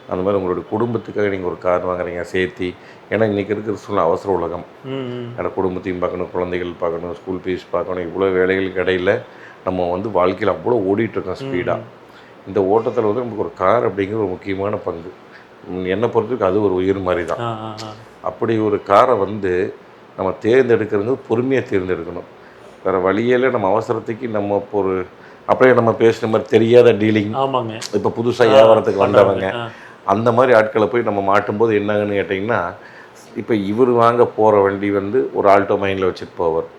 அந்த மாதிரி உங்களுடைய குடும்பத்துக்காக நீங்கள் ஒரு கார் வாங்குறீங்க சேர்த்தி. ஏன்னா இன்றைக்கி இருக்கிற சூழ்நிலை அவசர உலகம். ஏன்னா குடும்பத்தையும் பார்க்கணும், குழந்தைகள் பார்க்கணும், ஸ்கூல் ஃபீஸ் பார்க்கணும், இவ்வளோ வேலைகளுக்கு இடையில் நம்ம வந்து வாழ்க்கையில் அவ்வளோ ஓடிட்டுருக்கோம் ஸ்பீடாக. இந்த ஓட்டத்தில் வந்து நமக்கு ஒரு கார் அப்படிங்கிற ஒரு முக்கியமான பங்கு. என்னை பொறுத்தவரைக்கும் அது ஒரு உயிர் மாதிரி தான். அப்படி ஒரு காரை வந்து நம்ம தேர்ந்தெடுக்கிறது பொறுமையாக தேர்ந்தெடுக்கணும். வேறு வழியில் நம்ம அவசரத்துக்கு நம்ம இப்போ ஒரு அப்படியே நம்ம பேசுகிற மாதிரி தெரியாத டீலிங், இப்போ புதுசாக வியாபாரத்துக்கு வந்தவங்க அந்த மாதிரி ஆட்களை போய் நம்ம மாட்டும்போது என்னங்கன்னு கேட்டிங்கன்னா, இப்போ இவர் வாங்க போகிற வண்டி வந்து ஒரு ஆல்டோ மைண்டில் வச்சுட்டு போவார்.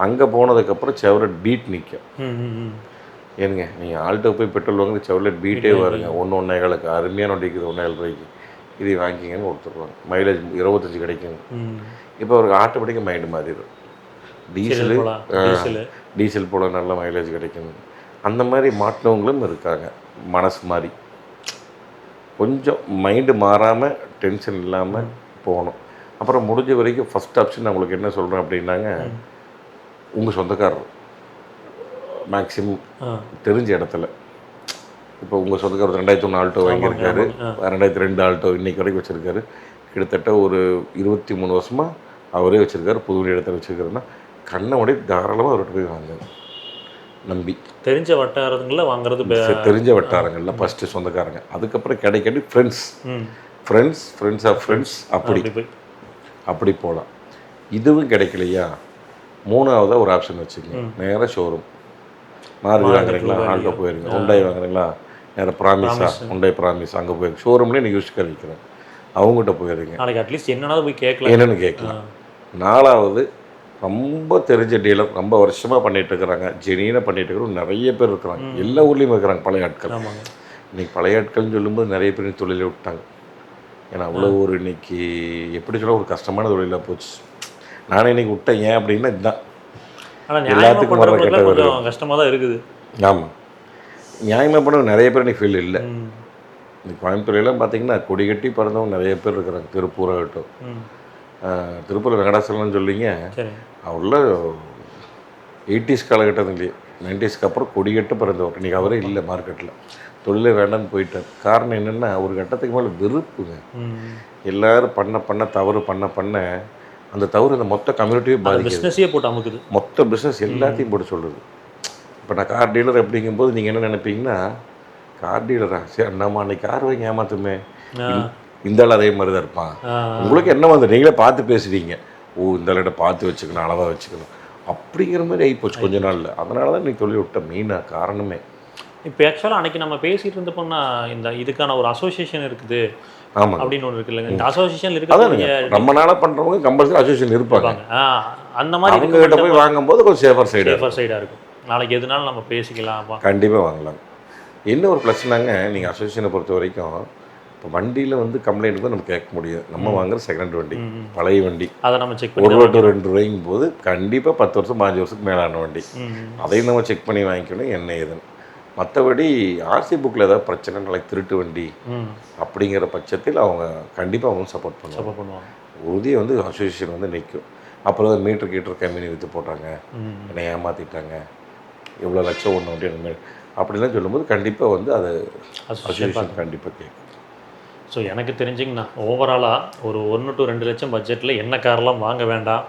அங்கே போனதுக்கப்புறம் செவலட் பீட் நிற்கும். ஏனுங்க நீங்கள் ஆல்டோ போய் பெட்ரோல் வாங்க செவலட் பீட்டே வருங்க 1-1.5 அருமையான வண்டி இருக்குது 1.5 ரூபாய்க்கு. இதை வாங்கிங்கன்னு கொடுத்துருவாங்க. மைலேஜ் 25 கிடைக்குங்க. இப்போ அவருக்கு ஆட்டோமேட்டிக்காக மைண்டு மாறிடும். டீசல் போல் நல்ல மைலேஜ் கிடைக்கும். அந்த மாதிரி மாட்டினவங்களும் இருக்காங்க. மனசு மாதிரி கொஞ்சம் மைண்டு மாறாமல் டென்ஷன் இல்லாமல் போகணும். அப்புறம் முடிஞ்ச வரைக்கும் ஃபஸ்ட் ஆப்ஷன் நான் உங்களுக்கு என்ன சொல்கிறேன் அப்படின்னாங்க, உங்கள் சொந்தக்காரர் மேக்ஸிமம் தெரிஞ்ச இடத்துல. இப்போ உங்கள் சொந்தக்காரர் 2001 ஆல்டோ வாங்கியிருக்காரு, 2002 ஆல்டோ இன்றைக்கி வரைக்கும் வச்சுருக்காரு. கிட்டத்தட்ட ஒரு 23 வருஷமாக அவரே வச்சுருக்காரு. புது இடத்துல வச்சுருக்காருன்னா கண்ணை உடைய தாராளமாக அவர்கிட்ட போய் வாங்க. நம்பி
தெரிஞ்ச வட்டாரங்களில் வாங்குறது,
தெரிஞ்ச வட்டாரங்களில் ஃபஸ்ட்டு சொந்தக்காரங்க, அதுக்கப்புறம் கிடைக்காட்டி ஃப்ரெண்ட்ஸ் ஆஃப் ஃப்ரெண்ட்ஸ் அப்படி போகலாம். இதுவும் கிடைக்கலையா, மூணாவதாக ஒரு ஆப்ஷன் வச்சுக்கோங்க. நேராக ஷோரூம். மாருதி வாங்குறீங்களா, ஆல்டோ போயிருங்க. ஹுண்டாய் வாங்குறீங்களா, நேராக ஹுண்டாய் ப்ராமிஸ் அங்கே போயிருங்க. ஷோரூம்லேயே நீங்கள் யூஸ் விற்கிறேன். அவங்ககிட்ட போயிருங்க.
நாளைக்கு அட்லீஸ்ட் என்னன்னா போய் கேட்கலாம்.
என்னென்னு கேட்கலாம். 4வது ரொம்ப தெரிஞ்ச டீலர், ரொம்ப வருஷமாக பண்ணிகிட்டு இருக்கிறாங்க, ஜெனியனாக பண்ணிகிட்டு இருக்கிறவங்க நிறைய பேர் இருக்கிறாங்க. எல்லா ஊர்லேயும் இருக்கிறாங்க பழைய ஆட்கள்.
ஆமாங்க.
இன்றைக்கி பழைய ஆட்கள்னு சொல்லும்போது நிறைய பேர் தொழிலை விட்டாங்க. ஏன்னா அவ்வளோ ஒரு இன்றைக்கி எப்படி சொல்ல ஒரு கஷ்டமான தொழிலாக போச்சு. நானே இன்றைக்கி விட்டேன். ஏன் அப்படின்னா இதுதான் எல்லாத்துக்கும் வர கெட்ட
கொஞ்சம் கஷ்டமாக தான் இருக்குது.
ஆமாம், நியாயமாக பண்ண நிறைய பேர் இன்றைக்கி ஃபீல்டு இல்லை. இந்த கோயம்புத்தூர்லாம் பார்த்தீங்கன்னா கொடி கட்டி பிறந்தவங்க நிறைய பேர் இருக்கிறாங்க. திருப்பூராகட்டும், திருப்பூர் வெங்கடாசலம்னு சொல்லிங்க, அவ்வளோ 80s காலகட்டத்துலேயே 90ஸ்க்கு அப்புறம் கொடிகட்டு பிறந்தவர். இன்றைக்கி அவரே இல்லை மார்க்கெட்டில், தொழிலே வேண்டாம்னு போயிட்டார். காரணம் என்னென்னா ஒரு கட்டத்துக்கு மேலே வெறுப்புங்க. எல்லோரும் பண்ண தவறு பண்ண அந்த தவறு அந்த மொத்த கம்யூனிட்டியே பாதிக்குது.
பிஸ்னஸே போட்டு அமுக்குது.
மொத்த பிஸ்னஸ் எல்லாத்தையும் போட்டு சொல்லுது. இப்போ நான் கார் டீலர் அப்படிங்கும்போது நீங்கள் என்ன நினைப்பீங்கன்னா, கார் டீலரா சரி நம்ம அன்றைக்கி கார் வாங்கி ஏமாத்துமே, இந்த ஆள் அதே மாதிரி தான் இருப்பான். உங்களுக்கு என்ன வந்து நீங்களே பார்த்து பேசுவீங்க, ஓ இந்த ஆள்கிட்ட பார்த்து வச்சுக்கணும், அளவாக வச்சுக்கணும் அப்படிங்கிற மாதிரி ஆகிப்போச்சு கொஞ்ச நாளில். அதனால தான் நீ தொழில் விட்ட மெயினாக காரணமே.
இப்போ ஆக்சுவலாக அன்றைக்கி நம்ம பேசிகிட்டு இருந்தப்போனா இந்த இதுக்கான ஒரு அசோசியேஷன் இருக்குது. ஆமாம், அப்படின்னு ஒன்று இருக்கு இல்லைங்க. இந்த அசோசியேஷன் இருக்குது.
ரொம்ப நாளாக பண்ணுறவங்க கம்பல்சரி அசோசியேஷன் இருப்பாங்க.
அந்த மாதிரி
அவங்ககிட்ட போய் வாங்கும்போது கொஞ்சம் சேஃபர்
சைடாக இருக்கும். நாளைக்கு எதுனாலும் நம்ம பேசிக்கலாம்.
கண்டிப்பாக வாங்கலாம். என்ன ஒரு ப்ளஸ்னாங்க, நீங்கள் அசோசியேஷனை பொறுத்த வரைக்கும் இப்போ வண்டியில் வந்து கம்ப்ளைண்ட் தான் நம்ம கேட்க முடியும். நம்ம வாங்குற செகண்ட் வண்டி, பழைய வண்டி,
அதை நம்ம செக்
பண்ணி 1 to 2 ரூபாய்க்கும் போது கண்டிப்பாக 10 வருஷம் 15 வருஷத்துக்கு மேலான வண்டி, அதையும் நம்ம செக் பண்ணி வாங்கிக்கணும் என்ன ஏதுன்னு. மற்றபடி ஆர்சி புக்கில் ஏதாவது பிரச்சனை நாளைக்கு திருட்டு வண்டி அப்படிங்கிற பட்சத்தில் அவங்க கண்டிப்பாக அவங்க சப்போர்ட் பண்ணுவாங்க. உறுதியை வந்து அசோசியேஷன் வந்து நிற்கும். அப்புறம் மீட்டர் கீட்டர் கம்பெனி விற்று போட்டாங்க, என்னை ஏமாற்றிட்டாங்க, எவ்வளோ லட்சம் ஒன்று வண்டி அந்த மாதிரி அப்படிலாம் சொல்லும்போது கண்டிப்பாக வந்து அது அசோசியேஷன் கண்டிப்பாக கேட்கும்.
ஸோ எனக்கு தெரிஞ்சிங்கண்ணா ஓவராலாக ஒரு 1 to 2 லட்சம் பட்ஜெட்டில் என்ன காரெல்லாம் வாங்க வேண்டாம்,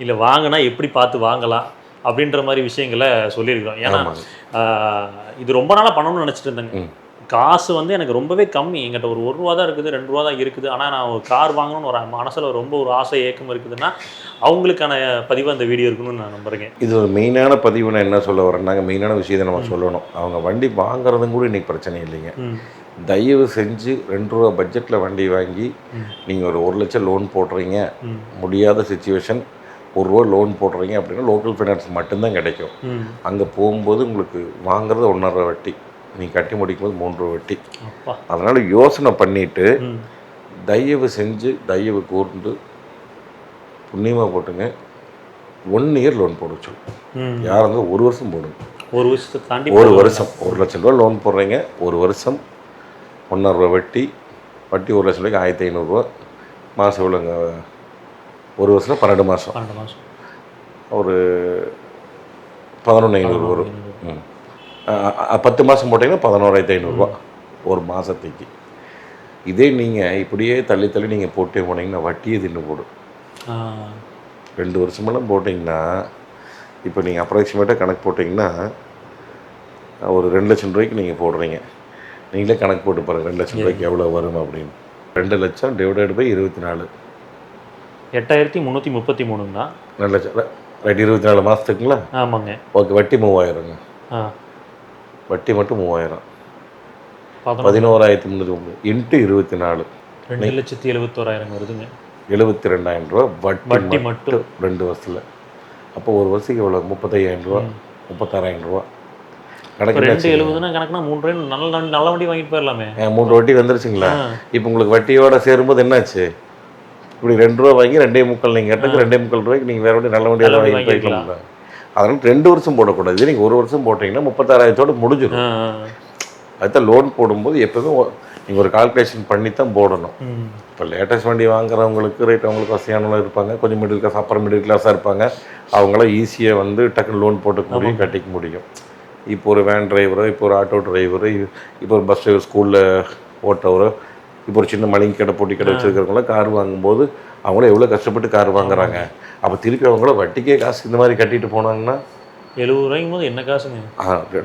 இல்லை வாங்கினா எப்படி பார்த்து வாங்கலாம் அப்படின்ற மாதிரி விஷயங்களை சொல்லியிருக்கிறோம். ஏன்னா இது ரொம்ப நாளாக பண்ணணும்னு நினச்சிட்டு இருந்தேங்க. காசு வந்து எனக்கு ரொம்பவே கம்மி. எங்கிட்ட ஒரு 1 ரூபா தான் இருக்குது, 2 ரூபா தான் இருக்குது. ஆனால் நான் ஒரு கார் வாங்கணும்னு ஒரு மனசில் ரொம்ப ஒரு ஆசை ஏக்கம் இருக்குதுன்னா அவங்களுக்கான பதிவு அந்த வீடியோ இருக்குன்னு நான் நம்புகிறேன்.
இது ஒரு மெயினான பதிவு. நான் என்ன சொல்ல வரேன்னாங்க, மெயினான விஷயத்தை நம்ம சொல்லணும். அவங்க வண்டி வாங்குறதும் கூட இன்றைக்கி பிரச்சனை இல்லைங்க. தயவு செஞ்சு 2 ரூபா பட்ஜெட்டில் வண்டி வாங்கி நீங்கள் ஒரு 1 லட்சம் லோன் போடுறீங்க, முடியாத சுச்சுவேஷன் 1 ரூபா லோன் போடுறீங்க அப்படின்னா லோக்கல் ஃபைனான்ஸ் மட்டும்தான் கிடைக்கும். அங்கே போகும்போது உங்களுக்கு வாங்குறது 1.5 ரூபா வட்டி, நீங்கள் கட்டி முடிக்கும் போது 3 ரூபா வட்டி. அதனால் யோசனை பண்ணிவிட்டு தயவு செஞ்சு தயவு கூர்ந்து புண்ணியமாக போட்டுங்க 1 இயர் லோன் போட சொல்லுங்கள். யாராக இருந்தாலும் 1 வருஷம் போடுங்க.
1 வருஷத்தை தாண்டி
1 வருஷம் 1 லட்சம் ரூபா லோன் போடுறீங்க, 1 வருஷம் 1.5 ரூபா வட்டி 1 லட்சம் ரூபாய்க்கு 1500 ரூபா மாதம். எவ்வளோங்க 1 வருஷம் 12 மாதம், ஒரு 11,500 வரும். 10 மாதம் போட்டிங்கன்னா 11,500 ரூபா ஒரு மாதத்துக்கு. இதே நீங்கள் இப்படியே தள்ளி தள்ளி நீங்கள் போட்டே போனீங்கன்னா வட்டியே தின்னு போடும். 2 வருஷமெல்லாம் போட்டிங்கன்னா இப்போ நீங்கள் அப்ராக்சிமேட்டாக கணக்கு போட்டிங்கன்னா ஒரு 2 லட்சம் ரூபாய்க்கு நீங்கள் போடுறீங்க. நீங்களே கணக்கு போட்டு பாருங்கள் 2 லட்சம் ரூபாய்க்கு எவ்வளோ வரும் அப்படின்னு. 2 லட்சம் டிவைடட் பை 24,
8,333ங்கண்ணா.
2 லட்சம் ரைட், 24 மாதத்துக்குங்களா?
ஆமாங்க.
ஓகே, வட்டி 3000ங்க. வட்டி மட்டும் 3000, 11,330 இன்ட்டு 24,
2,71,000 வருதுங்க.
72,000 ரூபா வட்டி மட்டும் 2 வருஷத்தில். அப்போ ஒரு வருஷத்துக்கு எவ்வளோ? 35,000 ரூபா, 36,000 ரூபா கணக்கு.
270னா கணக்குனா 3 ரூபாய் நல்ல வண்டி வாங்கிட்டு போயிடலாமே.
3 வட்டி வந்துருச்சுங்களா? இப்போ உங்களுக்கு வட்டியோட சேரும்போது என்னாச்சு? இப்படி 2 ரூபா வாங்கி 2.25 நீங்கள் கேட்டதுக்கு 2.25 ரூபாய்க்கு நீங்கள் வேறு வண்டி நல்ல வண்டியாக வாங்கி போய்க்கலாம். அதனால் 2 வருஷம் போடக்கூடாது. இதே நீங்கள் 1 வருஷம் போட்டிங்கன்னா 36,000 முடிஞ்சிடும். அதுதான் லோன் போடும்போது எப்போதும் நீங்கள் ஒரு கால்குலேஷன் பண்ணி தான் போடணும். இப்போ லேட்டஸ்ட் வண்டி வாங்குறவங்களுக்கு ரேட் அவங்களுக்கு வசதியானவங்களும் இருப்பாங்க, கொஞ்சம் மிடில் கிளாஸ் அப்பர் மிடில் கிளாஸாக இருப்பாங்க. அவங்களாம் ஈஸியாக வந்து டக்குன்னு லோன் போட்டுக்க முடியும், கட்டிக்க முடியும். இப்போ ஒரு வேன் டிரைவரோ, இப்போ ஒரு ஆட்டோ டிரைவரோ, இப்போ ஒரு பஸ் டிரைவர், ஸ்கூலில் ஓட்டவரோ, இப்போ ஒரு சின்ன மளிகை கடை பொட்டி கடை வச்சுருக்கிறவங்களாம் கார் வாங்கும்போது அவங்களும் எவ்வளோ கஷ்டப்பட்டு கார் வாங்குறாங்க. அப்போ திருப்பி அவங்கள வட்டிக்கே காசு இந்த மாதிரி கட்டிட்டு போனாங்கன்னா
70 ரூபாய்க்கும் போது என்ன காசுங்க?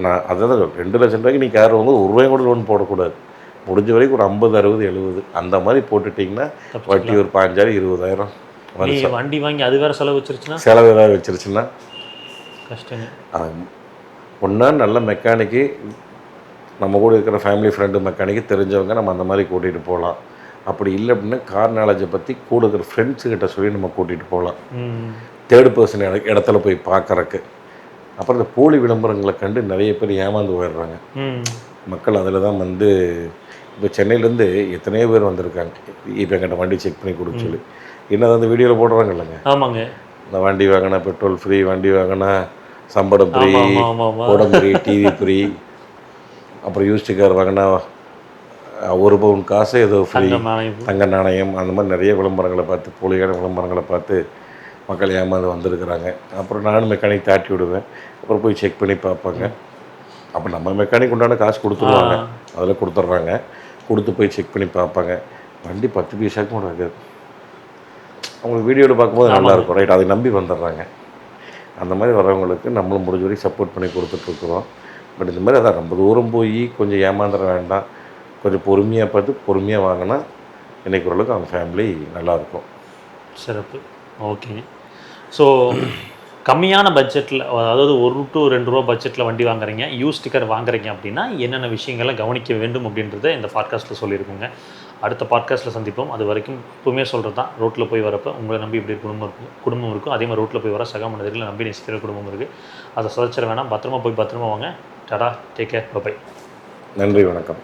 நான் அதான் 2 லட்சம் ரூபாய்க்கு நீங்கள் கார் வாங்கும்போது 1 ரூபாய் கூட லோன் போடக்கூடாது. முடிஞ்ச வரைக்கும் ஒரு 50, 60, 70 அந்த மாதிரி போட்டுட்டிங்கன்னா வட்டி ஒரு 5,000, 20,000.
வண்டி வாங்கி அது வேறு செலவு
ஏதாவது வச்சிருச்சுன்னா
கஷ்டங்க.
ஒன்றா நல்ல மெக்கானிக்கு, நம்ம கூட இருக்கிற ஃபேமிலி ஃப்ரெண்டு மெக்கானிக்கு தெரிஞ்சவங்க நம்ம அந்த மாதிரி கூட்டிகிட்டு போகலாம். அப்படி இல்லை அப்படின்னா கார் நாலேஜை பற்றி கூட இருக்கிற ஃப்ரெண்ட்ஸுக்கிட்ட சொல்லி நம்ம கூட்டிகிட்டு போகலாம்.
ம்.
தேர்டு பர்சன் இடத்துல போய் பார்க்குறக்கு. அப்புறம் இந்த போலி விளம்பரங்களை கண்டு நிறைய பேர் ஏமாந்து போயிடுறாங்க.
ம்.
மக்கள் அதில் தான் வந்து இப்போ சென்னையிலேருந்து எத்தனையோ பேர் வந்திருக்காங்க. இப்போ என்கிட்ட வண்டி செக் பண்ணி கொடுக்க சொல்லி என்னது அந்த வீடியோவில் போடுறாங்க இல்லைங்க.
ஆமாங்க.
இந்த வண்டி வாங்கினா பெட்ரோல் ஃப்ரீ, வண்டி வாங்கினா சம்பளம் ஃப்ரீ, உடம்பு ஃப்ரீ, டிவி ஃப்ரீ, அப்புறம் யூஸ்டு கார் வாங்கினா 1 பவுன் காசு ஏதோ ஃப்ரீ, தங்க நாணயம், அந்த மாதிரி நிறைய விளம்பரங்களை பார்த்து போலியான விளம்பரங்களை பார்த்து மக்கள் ஏமாந்து வந்திருக்கிறாங்க. அப்புறம் நானும் மெக்கானிக் தாட்டி விடுவேன். அப்புறம் போய் செக் பண்ணி பார்ப்பாங்க. அப்போ நம்ம மெக்கானிக் உண்டான காசு கொடுத்துருவாங்க, அதில் கொடுத்துட்றாங்க. கொடுத்து போய் செக் பண்ணி பார்ப்பாங்க. வண்டி 10 பைசாக்கும் கூட இருக்காது. அவங்களுக்கு வீடியோவில் பார்க்கும்போது நல்லாயிருக்கும், ரைட், அதை நம்பி வந்துடுறாங்க. அந்த மாதிரி வரவங்களுக்கு நம்மளும் முடிஞ்ச வரைக்கும் சப்போர்ட் பண்ணி கொடுத்துட்ருக்குறோம். பட் இந்த மாதிரி அதான் ரொம்ப தூரம் போய் கொஞ்சம் ஏமாந்துட வேண்டாம். கொஞ்சம் பொறுமையாக பார்த்து பொறுமையாக வாங்கினா இன்றைக்கு ஓரளவுக்கு அவங்க ஃபேமிலி நல்லாயிருக்கும்.
சிறப்பு. ஓகேங்க. ஸோ கம்மியான பட்ஜெட்டில், அதாவது 1 to 2 ரூபா பட்ஜெட்டில் வண்டி வாங்குறீங்க, யூஸ்டு கார் வாங்குறீங்க அப்படின்னா என்னென்ன விஷயங்களை கவனிக்க வேண்டும் அப்படின்றத இந்த பாட்காஸ்ட்டில் சொல்லியிருக்கோங்க. அடுத்த பாட்காஸ்ட்டில் சந்திப்போம். அது வரைக்கும் எப்பவுமே சொல்கிறது தான், ரோட்டில் போய் வரப்போ உங்களை நம்பி இப்படி குடும்பம் இருக்கும். அதே மாதிரி ரோட்டில் போய் வர சக மனிதர்களை நம்பி நேசிக்கிற குடும்பம் இருக்குது. அதை சதைச்சிட வேணாம். பத்திரமா போய் பத்திரமா வாங்க. டாடா, டேக் கேர், பை.
நன்றி, வணக்கம்.